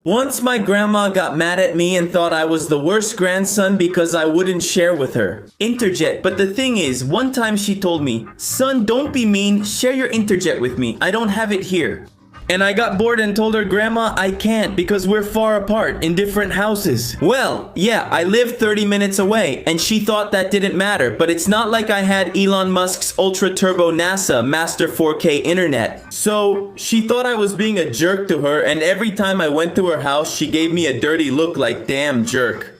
Once my grandma got mad at me and thought I was the worst grandson because I wouldn't share with her. Interjet, but the thing is, one time she told me, "Son, don't be mean, share your Interjet with me, I don't have it here." And I got bored and told her, "Grandma, I can't because we're far apart in different houses." Well, yeah, I live 30 minutes away, and she thought that didn't matter, but it's not like I had Elon Musk's Ultra Turbo NASA Master 4K internet. So, she thought I was being a jerk to her, and every time I went to her house, she gave me a dirty look like, "Damn jerk."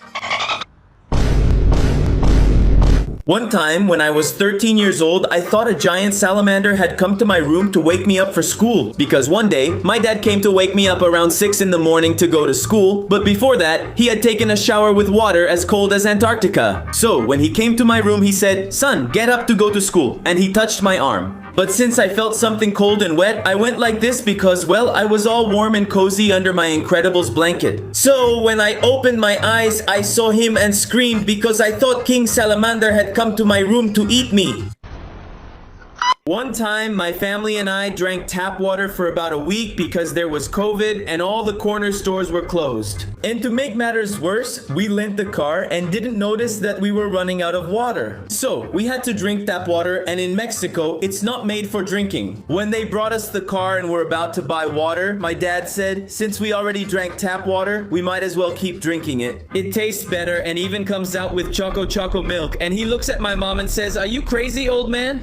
One time, when I was 13 years old, I thought a giant salamander had come to my room to wake me up for school. Because one day, my dad came to wake me up around 6 in the morning to go to school, but before that, he had taken a shower with water as cold as Antarctica. So, when he came to my room, he said, "Son, get up to go to school," and he touched my arm. But since I felt something cold and wet, I went like this because, well, I was all warm and cozy under my Incredibles blanket. So, when I opened my eyes, I saw him and screamed because I thought King Salamander had come to my room to eat me. One time, my family and I drank tap water for about a week because there was COVID and all the corner stores were closed. And to make matters worse, we lent the car and didn't notice that we were running out of water. So, we had to drink tap water, and in Mexico, it's not made for drinking. When they brought us the car and were about to buy water, my dad said, "Since we already drank tap water, we might as well keep drinking it. It tastes better and even comes out with choco milk." And he looks at my mom and says, "Are you crazy, old man?"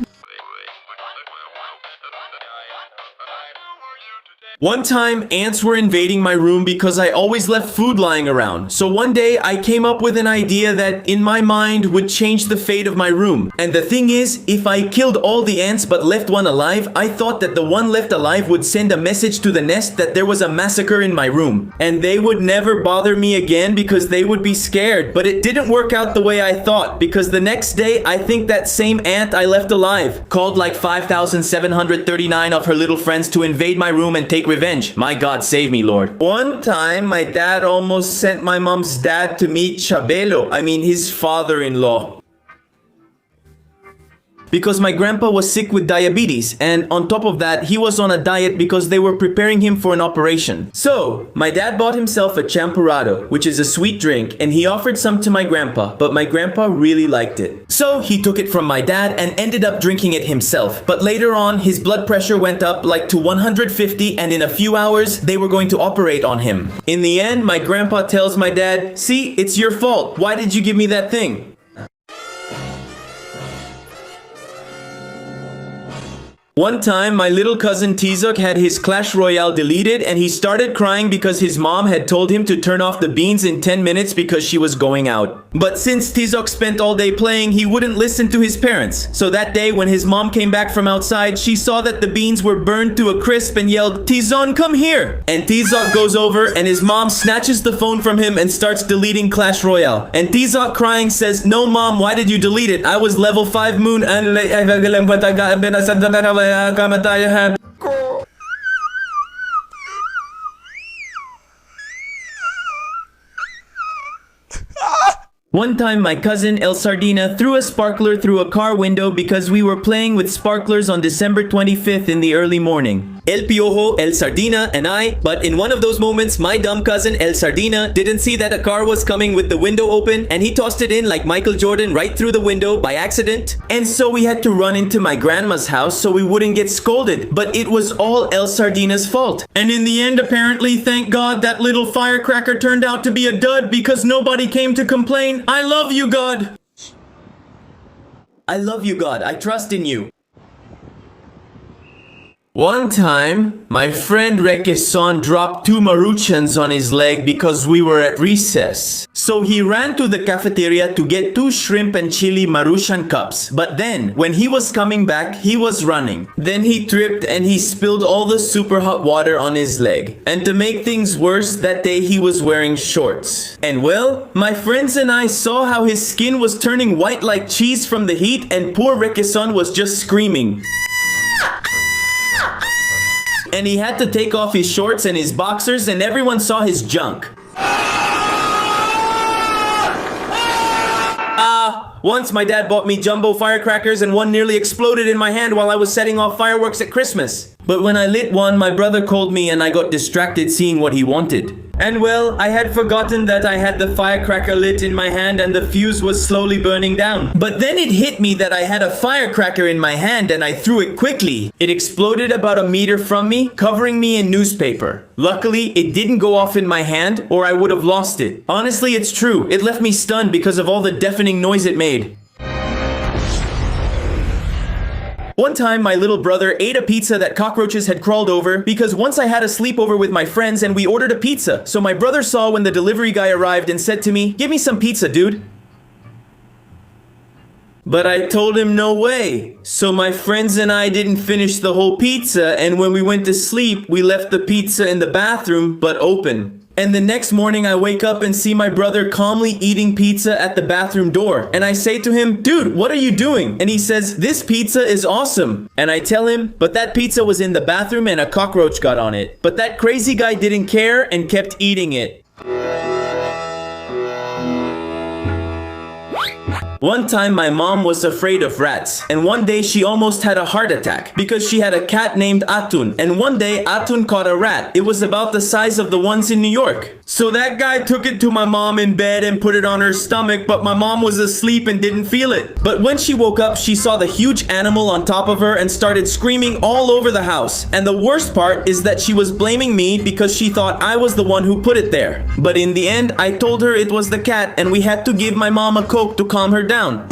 One time, ants were invading my room because I always left food lying around. So one day, I came up with an idea that, in my mind, would change the fate of my room. And the thing is, if I killed all the ants but left one alive, I thought that the one left alive would send a message to the nest that there was a massacre in my room. And they would never bother me again because they would be scared. But it didn't work out the way I thought, because the next day, I think that same ant I left alive called like 5,739 of her little friends to invade my room and take revenge. My God, save me, Lord. One time, my dad almost sent my mom's dad to meet his father-in-law. Because my grandpa was sick with diabetes, and on top of that, he was on a diet because they were preparing him for an operation. So, my dad bought himself a Champurrado, which is a sweet drink, and he offered some to my grandpa, but my grandpa really liked it. So, he took it from my dad and ended up drinking it himself. But later on, his blood pressure went up like to 150, and in a few hours, they were going to operate on him. In the end, my grandpa tells my dad, "See, it's your fault. Why did you give me that thing?" One time, my little cousin Tizoc had his Clash Royale deleted, and he started crying because his mom had told him to turn off the beans in 10 minutes because she was going out. But since Tizoc spent all day playing, he wouldn't listen to his parents. So that day, when his mom came back from outside, she saw that the beans were burned to a crisp and yelled, "Tizon, come here!" And Tizoc goes over, and his mom snatches the phone from him and starts deleting Clash Royale. And Tizoc, crying, says, "No, Mom, why did you delete it? I was level 5 moon and One time, my cousin El Sardina threw a sparkler through a car window because we were playing with sparklers on December 25th in the early morning. El Piojo, El Sardina, and I, but in one of those moments, my dumb cousin El Sardina didn't see that a car was coming with the window open, and he tossed it in like Michael Jordan right through the window by accident. And so we had to run into my grandma's house so we wouldn't get scolded, but it was all El Sardina's fault. And in the end, apparently, thank God, that little firecracker turned out to be a dud because nobody came to complain. I love you, God. I love you, God. I trust in you. One time, my friend Rekeson dropped 2 Maruchans on his leg because we were at recess. So he ran to the cafeteria to get 2 shrimp and chili Maruchan cups. But then, when he was coming back, he was running. Then he tripped and he spilled all the super hot water on his leg. And to make things worse, that day he was wearing shorts. And well, my friends and I saw how his skin was turning white like cheese from the heat, and poor Rekeson was just screaming. And he had to take off his shorts and his boxers, and everyone saw his junk. Once my dad bought me jumbo firecrackers, and one nearly exploded in my hand while I was setting off fireworks at Christmas. But when I lit one, my brother called me and I got distracted seeing what he wanted. And well, I had forgotten that I had the firecracker lit in my hand and the fuse was slowly burning down. But then it hit me that I had a firecracker in my hand and I threw it quickly. It exploded about a meter from me, covering me in newspaper. Luckily, it didn't go off in my hand or I would have lost it. Honestly, it's true. It left me stunned because of all the deafening noise it made. One time, my little brother ate a pizza that cockroaches had crawled over because once I had a sleepover with my friends and we ordered a pizza. So my brother saw when the delivery guy arrived and said to me, "Give me some pizza, dude." But I told him no way. So my friends and I didn't finish the whole pizza, and when we went to sleep, we left the pizza in the bathroom, but open. And the next morning I wake up and see my brother calmly eating pizza at the bathroom door. And I say to him, "Dude, what are you doing?" And he says, "This pizza is awesome." And I tell him, "But that pizza was in the bathroom and a cockroach got on it." But that crazy guy didn't care and kept eating it. One time my mom was afraid of rats, and one day she almost had a heart attack because she had a cat named Atun, and one day Atun caught a rat. It was about the size of the ones in New York. So that guy took it to my mom in bed and put it on her stomach, but my mom was asleep and didn't feel it. But when she woke up, she saw the huge animal on top of her and started screaming all over the house. And the worst part is that she was blaming me because she thought I was the one who put it there. But in the end, I told her it was the cat and we had to give my mom a Coke to calm her down.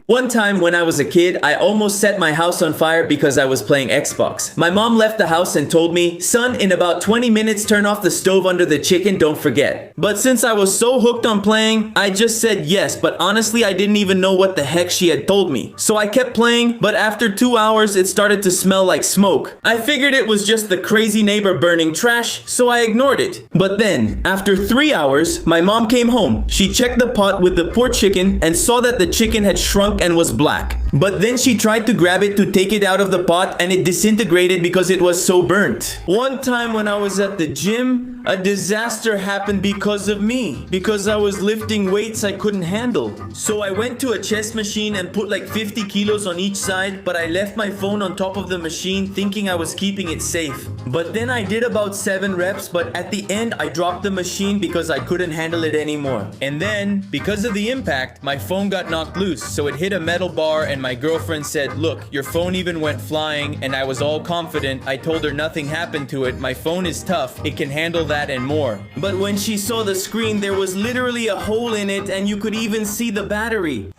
One time when I was a kid, I almost set my house on fire because I was playing Xbox. My mom left the house and told me, "Son, in about 20 minutes, turn off the stove under the chicken, don't forget." But since I was so hooked on playing, I just said yes, but honestly, I didn't even know what the heck she had told me. So I kept playing, but after 2 hours, it started to smell like smoke. I figured it was just the crazy neighbor burning trash, so I ignored it. But then, after 3 hours, my mom came home. She checked the pot with the poor chicken and saw that the chicken had shrunk and was black. But then she tried to grab it to take it out of the pot and it disintegrated because it was so burnt. One time when I was at the gym, a disaster happened because of me. Because I was lifting weights I couldn't handle. So I went to a chest machine and put like 50 kilos on each side, but I left my phone on top of the machine thinking I was keeping it safe. But then I did about 7 reps, but at the end I dropped the machine because I couldn't handle it anymore. And then, because of the impact, my phone got knocked loose, so it hit a metal bar and my girlfriend said, "Look, your phone even went flying," and I was all confident. I told her nothing happened to it. My phone is tough. It can handle that and more. But when she saw the screen, there was literally a hole in it and you could even see the battery.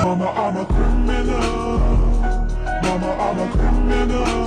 Mama, I'm a criminal. Mama, I'm a criminal.